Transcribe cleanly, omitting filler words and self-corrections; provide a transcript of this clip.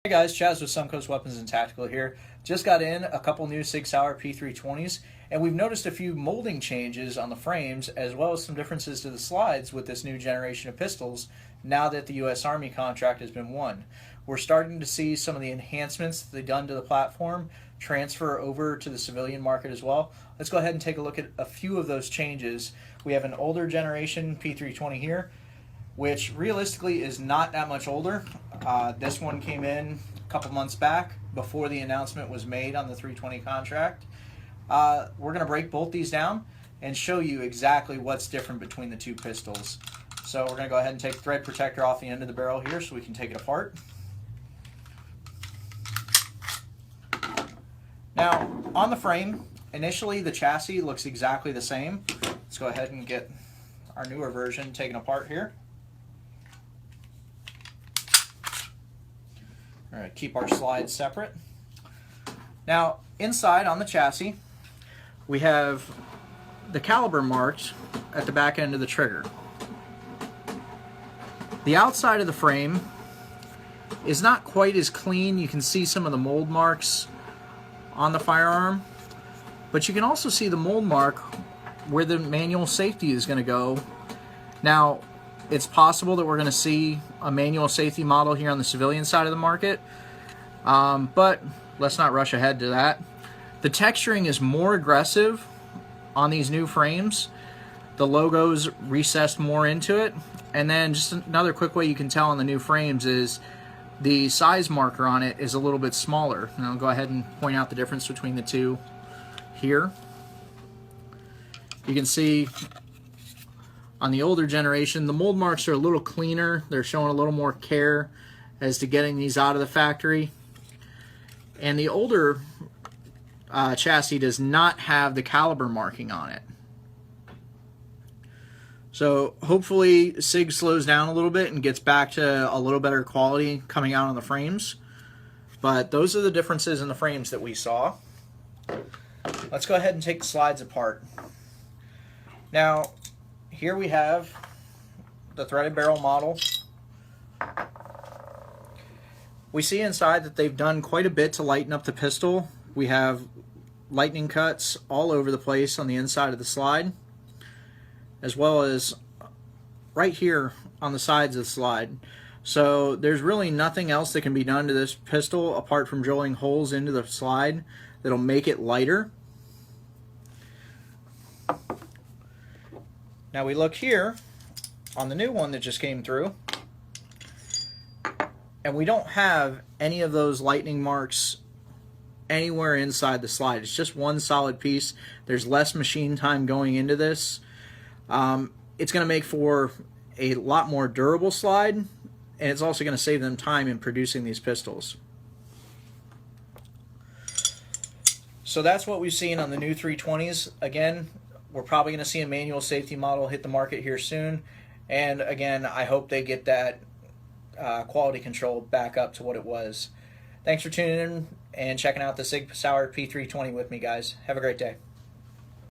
Hey guys, Chaz with Suncoast Weapons and Tactical here. Just got in a couple new Sig Sauer P320s, and we've noticed a few molding changes on the frames as well as some differences to the slides with this new generation of pistols now that the U.S. Army contract has been won. We're starting to see some of the enhancements that they've done to the platform transfer over to the civilian market as well. Let's go ahead and take a look at a few of those changes. We have an older generation P320 here, which realistically is not that much older. This one came in a couple months back before the announcement was made on the 320 contract. We're going to break both these down and show you exactly what's different between the two pistols. So we're going to go ahead and take the thread protector off the end of the barrel here so we can take it apart. Now, on the frame, initially the chassis looks exactly the same. Let's go ahead and get our newer version taken apart here. All right, keep our slides separate. Now, inside on the chassis, we have the caliber marked at the back end of the trigger. The outside of the frame is not quite as clean. You can see some of the mold marks on the firearm, but you can also see the mold mark where the manual safety is going to go. Now, it's possible that we're going to see a manual safety model here on the civilian side of the market, but let's not rush ahead to that. The texturing is more aggressive on these new frames. The logo's recessed more into it, and then just another quick way you can tell on the new frames is the size marker on it is a little bit smaller. And I'll go ahead and point out the difference between the two here. You can see on the older generation, the mold marks are a little cleaner. They're showing a little more care as to getting these out of the factory. And the older chassis does not have the caliber marking on it. So hopefully Sig slows down a little bit and gets back to a little better quality coming out on the frames. But those are the differences in the frames that we saw. Let's go ahead and take the slides apart. Now, here we have the threaded barrel model. We see inside that they've done quite a bit to lighten up the pistol. We have lightning cuts all over the place on the inside of the slide, as well as right here on the sides of the slide. So there's really nothing else that can be done to this pistol apart from drilling holes into the slide that'll make it lighter. Now we look here on the new one that just came through, and we don't have any of those lightning marks anywhere inside the slide. It's just one solid piece. There's less machine time going into this. It's going to make for a lot more durable slide, and it's also going to save them time in producing these pistols. So that's what we've seen on the new 320s. Again, we're probably going to see a manual safety model hit the market here soon. And again, I hope they get that quality control back up to what it was. Thanks for tuning in and checking out the Sig Sauer P320 with me, guys. Have a great day.